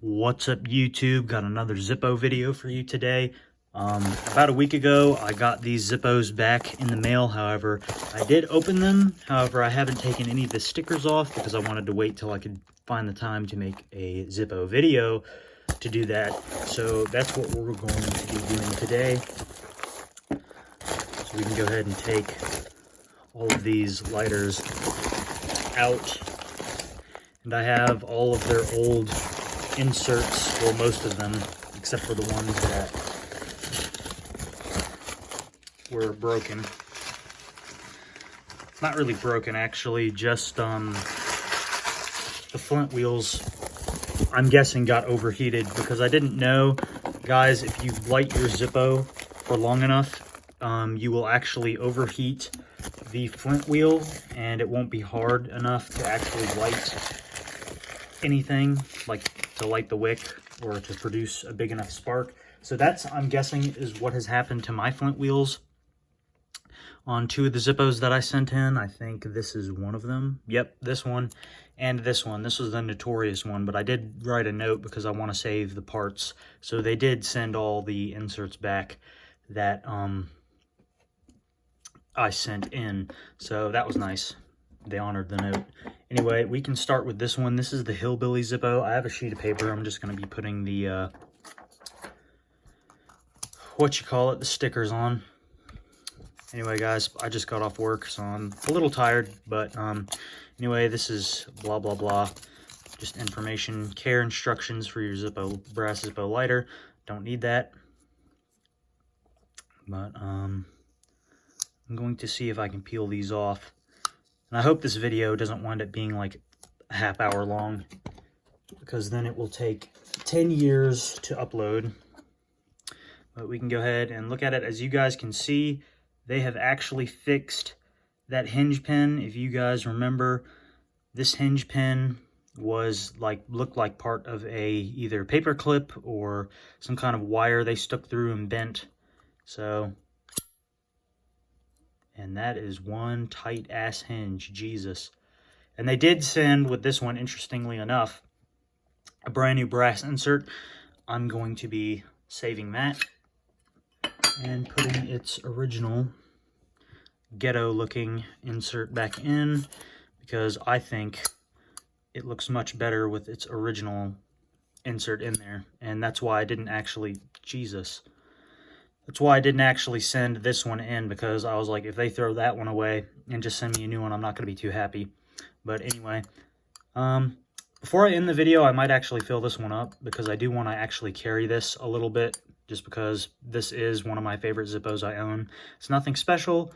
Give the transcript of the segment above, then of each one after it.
What's up, YouTube? Got another Zippo video for you today. About a week ago, I got these Zippos back in the mail. However, I did open them. However, I haven't taken any of the stickers off because I wanted to wait till I could find the time to make a Zippo video to do that. So that's what we're going to be doing today. So we can go ahead and take all of these lighters out. And I have all of their old inserts, well, most of them, except for the ones that were broken. Not really broken, actually, just the flint wheels, I'm guessing, got overheated, because I didn't know, guys, if you light your Zippo for long enough, you will actually overheat the flint wheel, and it won't be hard enough to actually light anything, like to light the wick or to produce a big enough spark. So that's, I'm guessing, is what has happened to my flint wheels on two of the Zippos that I sent in. I think this is one of them. Yep, this one and this one. This was the notorious one, but I did write a note because I want to save the parts. So they did send all the inserts back that I sent in. So that was nice. They honored the note. Anyway, we can start with this one. This is the Hillbilly Zippo. I have a sheet of paper. I'm just going to be putting the, the stickers on. Anyway, guys, I just got off work, so I'm a little tired. But anyway, this is blah, blah, blah. Just information, care instructions for your Zippo, brass Zippo lighter. Don't need that. But I'm going to see if I can peel these off. And I hope this video doesn't wind up being like a half hour long, because then it will take 10 years to upload. But we can go ahead and look at it. As you guys can see, they have actually fixed that hinge pin. If you guys remember, this hinge pin was looked like part of a either paper clip or some kind of wire they stuck through and bent. So, and that is one tight ass hinge, Jesus. And they did send with this one, interestingly enough, a brand new brass insert. I'm going to be saving that and putting its original ghetto looking insert back in, because I think it looks much better with its original insert in there. And that's why I didn't actually, that's why I didn't actually send this one in, because I was like, if they throw that one away and just send me a new one, I'm not going to be too happy. But anyway, before I end the video, I might actually fill this one up, because I do want to actually carry this a little bit, just because this is one of my favorite Zippos I own. It's nothing special,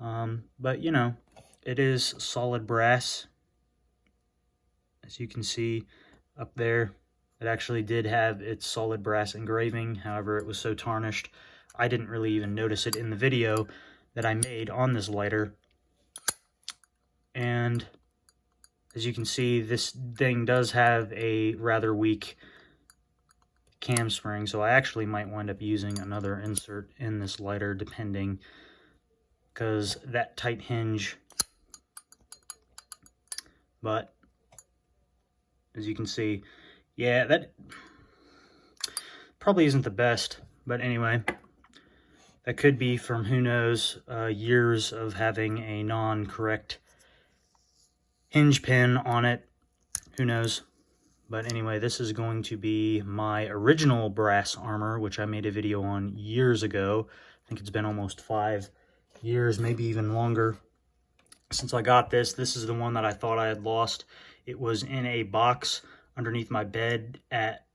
but you know, it is solid brass. As you can see up there, it actually did have its solid brass engraving. However, it was so tarnished, I didn't really even notice it in the video that I made on this lighter. And as you can see, this thing does have a rather weak cam spring, so I actually might wind up using another insert in this lighter, depending, because that tight hinge. But as you can see, yeah, that probably isn't the best, but anyway, that could be from, who knows, years of having a non-correct hinge pin on it. Who knows? But anyway, this is going to be my original brass armor, which I made a video on years ago. I think it's been almost 5 years, maybe even longer, since I got this. This is the one that I thought I had lost. It was in a box underneath my bed at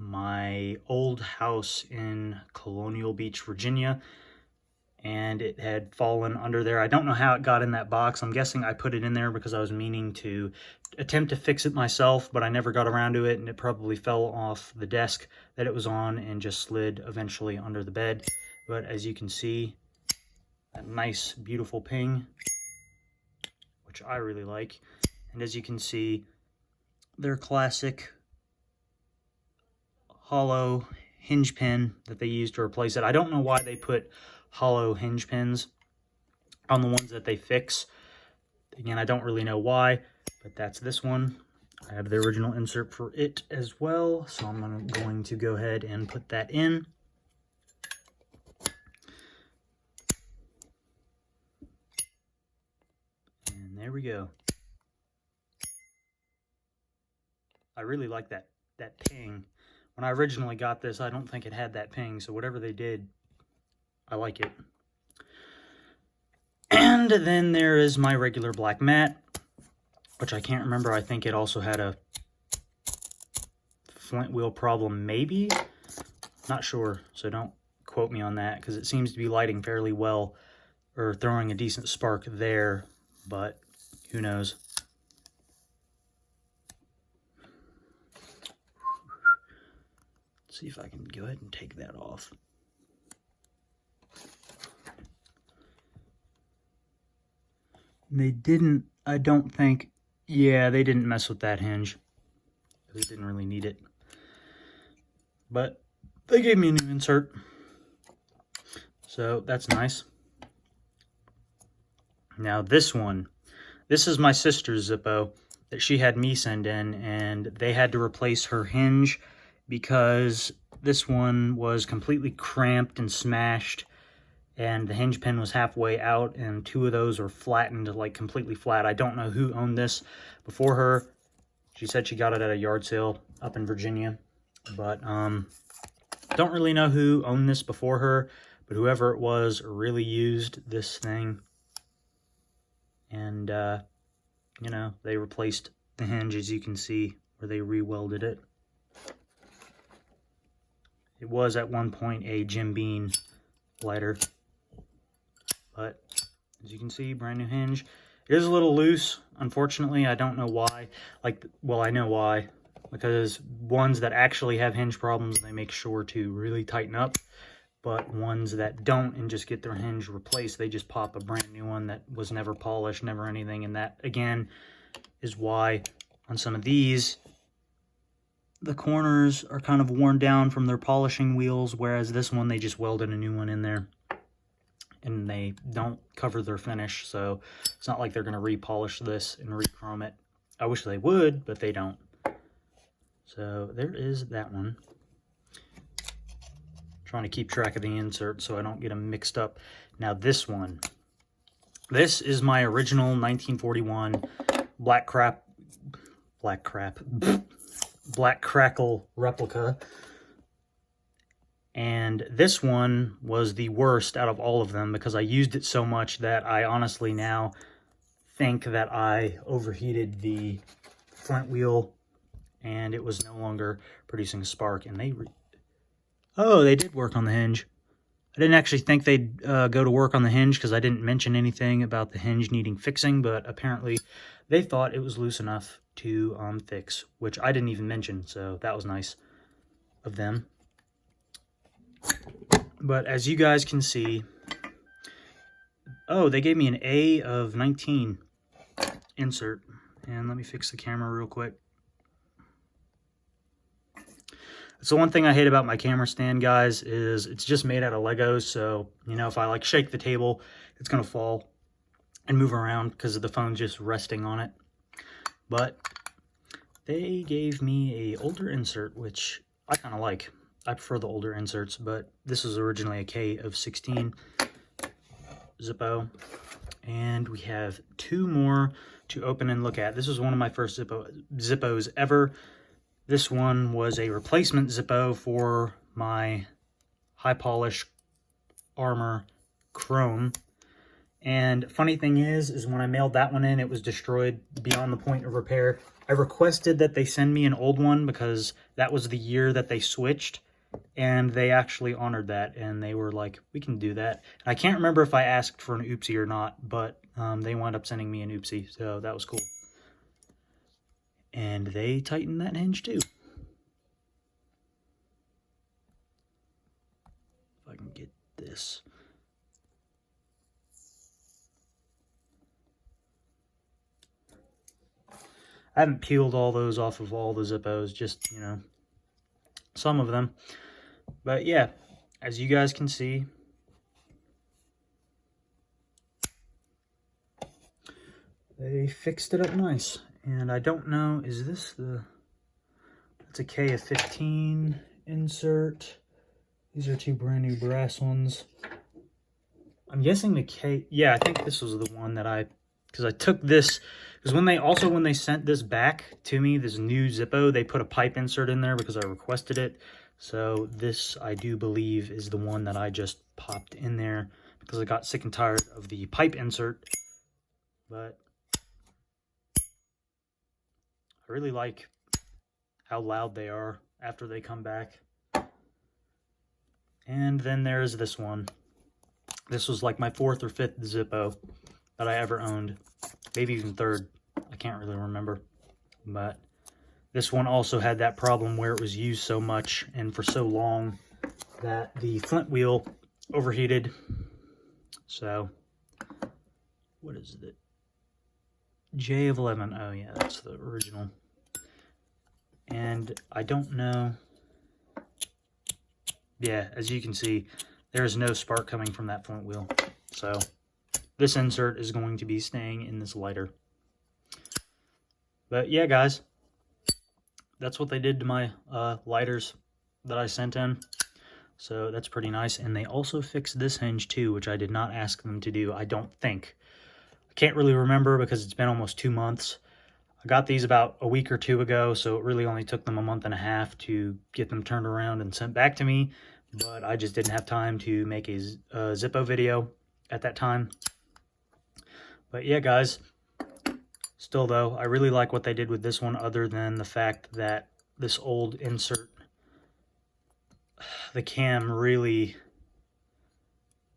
my old house in Colonial Beach, Virginia, and it had fallen under there. I don't know how it got in that box. I'm guessing I put it in there because I was meaning to attempt to fix it myself, but I never got around to it, and it probably fell off the desk that it was on and just slid eventually under the bed. But as you can see, that nice, beautiful ping, which I really like. And as you can see, their classic hollow hinge pin that they used to replace it. I don't know why they put hollow hinge pins on the ones that they fix. Again, I don't really know why, but that's this one. I have the original insert for it as well, so I'm going to go ahead and put that in. And there we go. I really like that ping. When I originally got this, I don't think it had that ping, so whatever they did, I like it. And then there is my regular black mat, which I can't remember. I think it also had a flint wheel problem, maybe? Not sure, so don't quote me on that, because it seems to be lighting fairly well, or throwing a decent spark there, but who knows. Let's see if I can go ahead and take that off. They didn't, I don't think, yeah, they didn't mess with that hinge. They didn't really need it. But they gave me a new insert, so that's nice. Now this one, this is my sister's Zippo that she had me send in, and they had to replace her hinge because this one was completely cramped and smashed, and the hinge pin was halfway out, and two of those were flattened, like completely flat. I don't know who owned this before her. She said she got it at a yard sale up in Virginia, but don't really know who owned this before her, but whoever it was really used this thing, and you know, they replaced the hinge, as you can see, where they re-welded it. It was at one point a Jim Beam lighter, but as you can see, brand new hinge. It is a little loose, unfortunately. I don't know why. Like, well, I know why. Because ones that actually have hinge problems, they make sure to really tighten up. But ones that don't and just get their hinge replaced, they just pop a brand new one that was never polished, never anything. And that, again, is why on some of these, the corners are kind of worn down from their polishing wheels, whereas this one, they just welded a new one in there. And they don't cover their finish, so it's not like they're going to repolish this and re-chrome it. I wish they would, but they don't. So there is that one. Trying to keep track of the insert so I don't get them mixed up. Now this one. This is my original 1941 Black Crackle replica. And this one was the worst out of all of them because I used it so much that I honestly now think that I overheated the front wheel and it was no longer producing a spark. And they did work on the hinge. I didn't actually think they'd go to work on the hinge because I didn't mention anything about the hinge needing fixing, but apparently they thought it was loose enough to fix, which I didn't even mention, so that was nice of them. But as you guys can see, oh, they gave me an A of 19 insert. And let me fix the camera real quick. So one thing I hate about my camera stand, guys, is it's just made out of Legos. So, you know, if I like shake the table, it's going to fall and move around because the phone's just resting on it. But they gave me a older insert, which I kind of like. I prefer the older inserts, but this was originally a K of 16 Zippo. And we have two more to open and look at. This was one of my first Zippos ever. This one was a replacement Zippo for my high polish armor chrome. And funny thing is when I mailed that one in, it was destroyed beyond the point of repair. I requested that they send me an old one because that was the year that they switched. And they actually honored that, and they were like, we can do that. And I can't remember if I asked for an oopsie or not, but they wound up sending me an oopsie, so that was cool. And they tightened that hinge too. If I can get this. I haven't peeled all those off of all the Zippos, just, you know, some of them. But yeah, as you guys can see, they fixed it up nice. And I don't know, is this the... It's a KF15 insert. These are two brand new brass ones. I'm guessing the K... Yeah, I think this was the one that I... Because I took this... Because when they sent this back to me, this new Zippo, they put a pipe insert in there because I requested it. So this, I do believe, is the one that I just popped in there because I got sick and tired of the pipe insert. But I really like how loud they are after they come back. And then there's this one. This was like my 4th or 5th Zippo that I ever owned. Maybe even 3rd. I can't really remember. But this one also had that problem where it was used so much and for so long that the flint wheel overheated. So, what is it? J of 11. Oh yeah, that's the original. And I don't know. Yeah, as you can see, there is no spark coming from that flint wheel. So this insert is going to be staying in this lighter. But yeah, guys, that's what they did to my lighters that I sent in. So that's pretty nice. And they also fixed this hinge too, which I did not ask them to do, I don't think. I can't really remember because it's been almost 2 months. I got these about a week or 2 ago, so it really only took them a month and a half to get them turned around and sent back to me. But I just didn't have time to make a Zippo video at that time. But yeah, guys, still though, I really like what they did with this one, other than the fact that this old insert, the cam really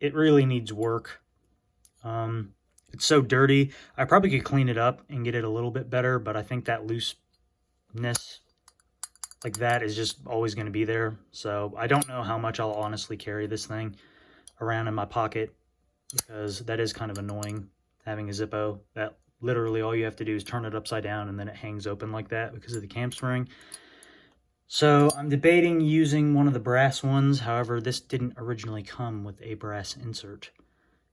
needs work. It's so dirty. I probably could clean it up and get it a little bit better, but I think that looseness like that is just always going to be there. So I don't know how much I'll honestly carry this thing around in my pocket, because that is kind of annoying having a Zippo that literally all you have to do is turn it upside down and then it hangs open like that because of the cam spring. So I'm debating using one of the brass ones. However, this didn't originally come with a brass insert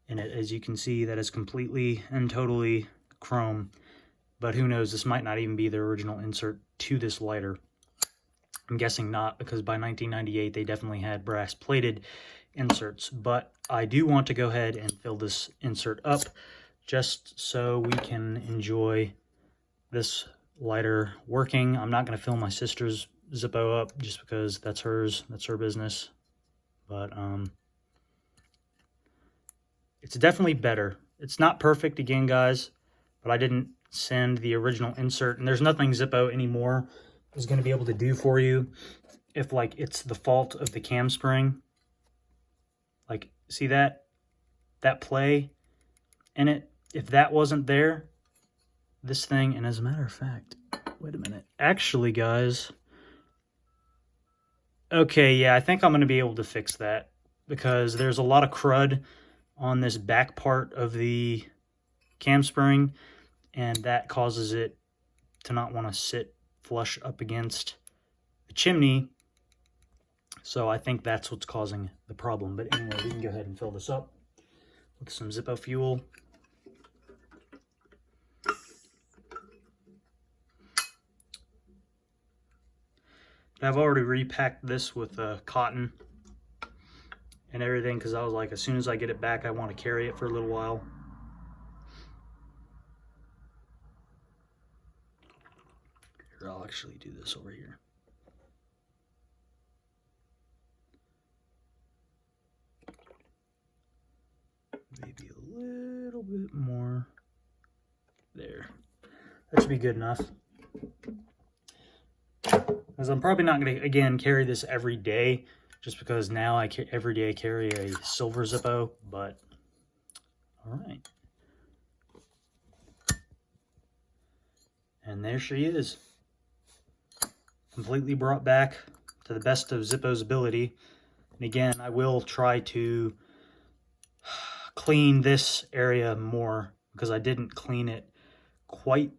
in it. As you can see, that is completely and totally chrome. But who knows, this might not even be the original insert to this lighter. I'm guessing not, because by 1998 they definitely had brass plated inserts. But I do want to go ahead and fill this insert up just so we can enjoy this lighter working. I'm not going to fill my sister's Zippo up just because that's hers, that's her business. But it's definitely better. It's not perfect again, guys, but I didn't send the original insert, and there's nothing Zippo anymore is going to be able to do for you if like it's the fault of the cam spring. Like, see that play in it? If that wasn't there, this thing, and as a matter of fact, wait a minute. Actually, guys, okay, yeah, I think I'm going to be able to fix that because there's a lot of crud on this back part of the cam spring, and that causes it to not want to sit flush up against the chimney. So I think that's what's causing the problem. But anyway, we can go ahead and fill this up with some Zippo fuel. I've already repacked this with cotton and everything because I was like, as soon as I get it back, I want to carry it for a little while. Here, I'll actually do this over here. Maybe a little bit more. There. That should be good enough. Because I'm probably not going to, again, carry this every day, just because now every day I carry a silver Zippo, but all right. And there she is. Completely brought back to the best of Zippo's ability. And again, I will try to clean this area more because I didn't clean it quite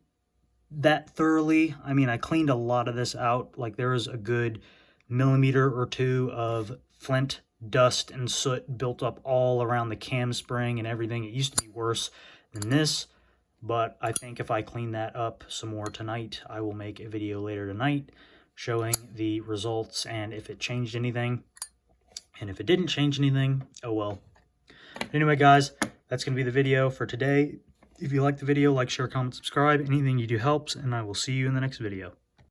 that thoroughly. I mean, I cleaned a lot of this out. Like, there was a good millimeter or two of flint dust and soot built up all around the cam spring and everything. It used to be worse than this, But I think if I clean that up some more tonight, I will make a video later tonight showing the results and if it changed anything. And if it didn't change anything, oh well. Anyway, guys, that's going to be the video for today. If you like the video, like, share, comment, subscribe. Anything you do helps, and I will see you in the next video.